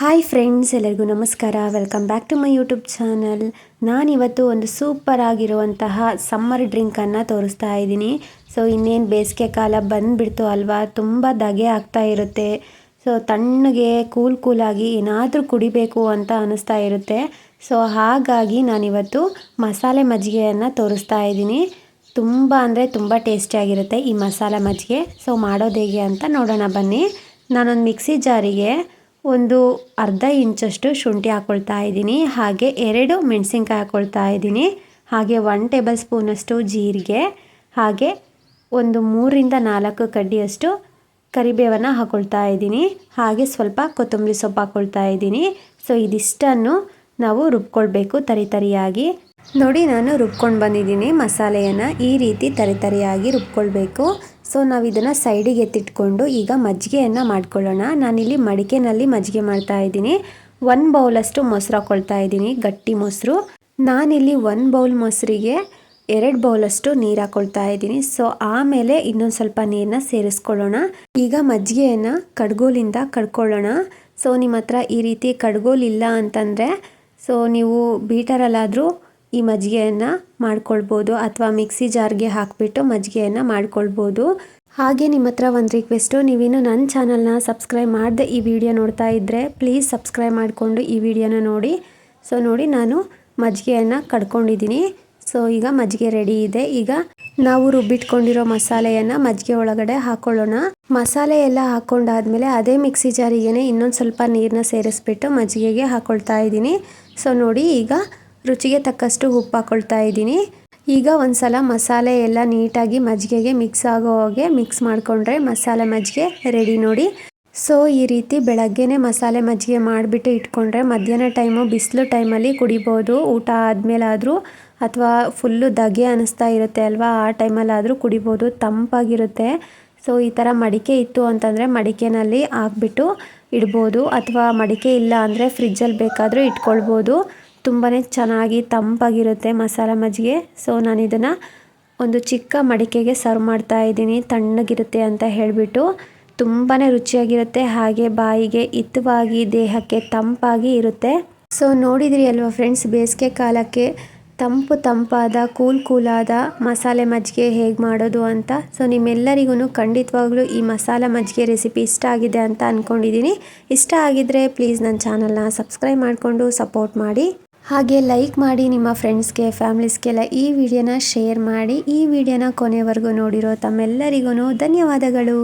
Hi friends, ಎಲ್ಲರಿಗೂ ನಮಸ್ಕಾರ. Welcome back to my YouTube channel. ನಾನಿವತ್ತು ಒಂದು ಸೂಪರ್ ಆಗಿರುವಂತಹ ಸಮ್ಮರ್ ಡ್ರಿಂಕನ್ನು ತೋರಿಸ್ತಾ ಇದ್ದೀನಿ. ಸೊ ಇನ್ನೇನು ಬೇಸಿಗೆ ಕಾಲ ಬಂದುಬಿಡ್ತು ಅಲ್ವಾ, ತುಂಬ ಧಗೆ ಆಗ್ತಾ ಇರುತ್ತೆ. ಸೊ ತಣ್ಣಗೆ ಕೂಲಾಗಿ ಏನಾದರೂ ಕುಡಿಬೇಕು ಅಂತ ಅನ್ನಿಸ್ತಾ ಇರುತ್ತೆ. ಸೊ ಹಾಗಾಗಿ ನಾನಿವತ್ತು ಮಸಾಲೆ ಮಜ್ಜಿಗೆಯನ್ನು ತೋರಿಸ್ತಾ ಇದ್ದೀನಿ. ತುಂಬ ಅಂದರೆ ತುಂಬ ಟೇಸ್ಟಿಯಾಗಿರುತ್ತೆ ಈ ಮಸಾಲೆ ಮಜ್ಜಿಗೆ. ಸೊ ಮಾಡೋದು ಹೇಗೆ ಅಂತ ನೋಡೋಣ ಬನ್ನಿ. ನಾನೊಂದು ಮಿಕ್ಸಿ ಜಾರಿಗೆ ಒಂದು ಅರ್ಧ ಇಂಚಷ್ಟು ಶುಂಠಿ ಹಾಕ್ಕೊಳ್ತಾ ಇದ್ದೀನಿ. ಹಾಗೆ 2 ಮೆಣಸಿನ್ಕಾಯಿ ಹಾಕ್ಕೊಳ್ತಾ ಇದ್ದೀನಿ. ಹಾಗೆ 1 ಟೇಬಲ್ ಸ್ಪೂನಷ್ಟು ಜೀರಿಗೆ, ಹಾಗೆ ಒಂದು 3-4 ಕಡ್ಡಿಯಷ್ಟು ಕರಿಬೇವನ್ನು ಹಾಕ್ಕೊಳ್ತಾ ಇದ್ದೀನಿ. ಹಾಗೆ ಸ್ವಲ್ಪ ಕೊತ್ತಂಬರಿ ಸೊಪ್ಪು ಹಾಕ್ಕೊಳ್ತಾ ಇದ್ದೀನಿ. ಸೊ ಇದಿಷ್ಟನ್ನು ನಾವು ರುಬ್ಕೊಳ್ಬೇಕು ತರಿಯಾಗಿ. ನೋಡಿ, ನಾನು ರುಬ್ಕೊಂಡು ಬಂದಿದ್ದೀನಿ ಮಸಾಲೆಯನ್ನು. ಈ ರೀತಿ ತರಿಯಾಗಿ ರುಬ್ಕೊಳ್ಬೇಕು. ಸೊ ನಾವು ಇದನ್ನು ಸೈಡಿಗೆ ಎತ್ತಿಟ್ಕೊಂಡು ಈಗ ಮಜ್ಜಿಗೆಯನ್ನು ಮಾಡ್ಕೊಳ್ಳೋಣ. ನಾನಿಲ್ಲಿ ಮಡಿಕೆನಲ್ಲಿ ಮಜ್ಜಿಗೆ ಮಾಡ್ತಾ ಇದ್ದೀನಿ. 1 ಬೌಲಷ್ಟು ಮೊಸರು ಹಾಕ್ಕೊಳ್ತಾ ಇದ್ದೀನಿ, ಗಟ್ಟಿ ಮೊಸರು. ನಾನಿಲ್ಲಿ 1 ಬೌಲ್ ಮೊಸರಿಗೆ 2 ಬೌಲಷ್ಟು ನೀರು ಹಾಕ್ಕೊಳ್ತಾ ಇದ್ದೀನಿ. ಸೊ ಆಮೇಲೆ ಇನ್ನೊಂದು ಸ್ವಲ್ಪ ನೀರನ್ನ ಸೇರಿಸ್ಕೊಳ್ಳೋಣ. ಈಗ ಮಜ್ಜಿಗೆಯನ್ನು ಕಡ್ಗೋಲಿಂದ ಕಡ್ಕೊಳ್ಳೋಣ. ಸೊ ನಿಮ್ಮ ಹತ್ರ ಈ ರೀತಿ ಕಡ್ಗೋಲು ಇಲ್ಲ ಅಂತಂದರೆ ಸೊ ನೀವು ಬೀಟರಲ್ಲಾದರೂ ಈ ಮಜ್ಜಿಗೆಯನ್ನು ಮಾಡ್ಕೊಳ್ಬೋದು, ಅಥವಾ ಮಿಕ್ಸಿ ಜಾರ್ಗೆ ಹಾಕಿಬಿಟ್ಟು ಮಜ್ಜಿಗೆಯನ್ನು ಮಾಡ್ಕೊಳ್ಬೋದು. ಹಾಗೆ ನಿಮ್ಮ ಹತ್ರ ಒಂದು ರಿಕ್ವೆಸ್ಟು, ನೀವಿನ್ನು ನನ್ನ ಚಾನಲ್ನ ಸಬ್ಸ್ಕ್ರೈಬ್ ಮಾಡದೆ ಈ ವಿಡಿಯೋ ನೋಡ್ತಾ ಇದ್ದರೆ ಪ್ಲೀಸ್ ಸಬ್ಸ್ಕ್ರೈಬ್ ಮಾಡಿಕೊಂಡು ಈ ವಿಡಿಯೋನ ನೋಡಿ. ಸೊ ನೋಡಿ, ನಾನು ಮಜ್ಜಿಗೆಯನ್ನು ಕಡ್ಕೊಂಡಿದ್ದೀನಿ. ಸೊ ಈಗ ಮಜ್ಜಿಗೆ ರೆಡಿ ಇದೆ. ಈಗ ನಾವು ರುಬ್ಬಿಟ್ಕೊಂಡಿರೋ ಮಸಾಲೆಯನ್ನು ಮಜ್ಜಿಗೆ ಒಳಗಡೆ ಹಾಕ್ಕೊಳ್ಳೋಣ. ಮಸಾಲೆ ಎಲ್ಲ ಹಾಕ್ಕೊಂಡಾದ್ಮೇಲೆ ಅದೇ ಮಿಕ್ಸಿ ಜಾರಿಗೇ ಇನ್ನೊಂದು ಸ್ವಲ್ಪ ನೀರನ್ನ ಸೇರಿಸ್ಬಿಟ್ಟು ಮಜ್ಜಿಗೆಗೆ ಹಾಕ್ಕೊಳ್ತಾ ಇದ್ದೀನಿ. ಸೊ ನೋಡಿ, ಈಗ ರುಚಿಗೆ ತಕ್ಕಷ್ಟು ಉಪ್ಪು ಹಾಕ್ಕೊಳ್ತಾ ಇದ್ದೀನಿ. ಈಗ ಒಂದು ಸಲ ಮಸಾಲೆ ಎಲ್ಲ ನೀಟಾಗಿ ಮಜ್ಜಿಗೆಗೆ ಮಿಕ್ಸ್ ಆಗೋ ಹಾಗೆ ಮಿಕ್ಸ್ ಮಾಡಿಕೊಂಡ್ರೆ ಮಸಾಲೆ ಮಜ್ಜಿಗೆ ರೆಡಿ ನೋಡಿ. ಸೊ ಈ ರೀತಿ ಬೆಳಗ್ಗೆನೇ ಮಸಾಲೆ ಮಜ್ಜಿಗೆ ಮಾಡಿಬಿಟ್ಟು ಇಟ್ಕೊಂಡ್ರೆ ಮಧ್ಯಾಹ್ನ ಟೈಮು ಬಿಸಿಲು ಟೈಮಲ್ಲಿ ಕುಡಿಬೋದು. ಊಟ ಆದಮೇಲಾದರೂ ಅಥವಾ ಫುಲ್ಲು ಧಗೆ ಅನ್ನಿಸ್ತಾ ಇರುತ್ತೆ ಅಲ್ವಾ, ಆ ಟೈಮಲ್ಲಾದರೂ ಕುಡಿಬೋದು, ತಂಪಾಗಿರುತ್ತೆ. ಸೊ ಈ ಥರ ಮಡಿಕೆ ಇತ್ತು ಅಂತಂದರೆ ಮಡಿಕೆನಲ್ಲಿ ಹಾಕ್ಬಿಟ್ಟು ಇಡ್ಬೋದು, ಅಥವಾ ಮಡಿಕೆ ಇಲ್ಲ ಅಂದರೆ ಫ್ರಿಜ್ಜಲ್ಲಿ ಬೇಕಾದರೂ ಇಟ್ಕೊಳ್ಬೋದು. ತುಂಬಾ ಚೆನ್ನಾಗಿ ತಂಪಾಗಿರುತ್ತೆ ಮಸಾಲೆ ಮಜ್ಜಿಗೆ. ಸೊ ನಾನು ಇದನ್ನು ಒಂದು ಚಿಕ್ಕ ಮಡಿಕೆಗೆ ಸರ್ವ್ ಮಾಡ್ತಾ ಇದ್ದೀನಿ, ತಣ್ಣಗಿರುತ್ತೆ ಅಂತ ಹೇಳಿಬಿಟ್ಟು. ತುಂಬಾ ರುಚಿಯಾಗಿರುತ್ತೆ, ಹಾಗೆ ಬಾಯಿಗೆ ಹಿತವಾಗಿ ದೇಹಕ್ಕೆ ತಂಪಾಗಿ ಇರುತ್ತೆ. ಸೊ ನೋಡಿದ್ರಿ ಅಲ್ವಾ ಫ್ರೆಂಡ್ಸ್, ಬೇಸಿಗೆ ಕಾಲಕ್ಕೆ ತಂಪಾದ ಕೂಲಾದ ಮಸಾಲೆ ಮಜ್ಜಿಗೆ ಹೇಗೆ ಮಾಡೋದು ಅಂತ. ಸೊ ನಿಮ್ಮೆಲ್ಲರಿಗೂ ಖಂಡಿತವಾಗ್ಲೂ ಈ ಮಸಾಲೆ ಮಜ್ಜಿಗೆ ರೆಸಿಪಿ ಇಷ್ಟ ಆಗಿದೆ ಅಂತ ಅಂದ್ಕೊಂಡಿದ್ದೀನಿ. ಇಷ್ಟ ಆಗಿದ್ದರೆ ಪ್ಲೀಸ್ ನನ್ನ ಚಾನಲ್ನ ಸಬ್ಸ್ಕ್ರೈಬ್ ಮಾಡಿಕೊಂಡು ಸಪೋರ್ಟ್ ಮಾಡಿ. ಹಾಗೆ ಲೈಕ್ ಮಾಡಿ, ನಿಮ್ಮ ಫ್ರೆಂಡ್ಸ್ಗೆ ಫ್ಯಾಮಿಲೀಸ್ಗೆಲ್ಲ ಈ ವಿಡಿಯೋನ ಶೇರ್ ಮಾಡಿ. ಈ ವಿಡಿಯೋನ ಕೊನೆವರೆಗೂ ನೋಡಿರೋ ತಮ್ಮೆಲ್ಲರಿಗೂ ಧನ್ಯವಾದಗಳು.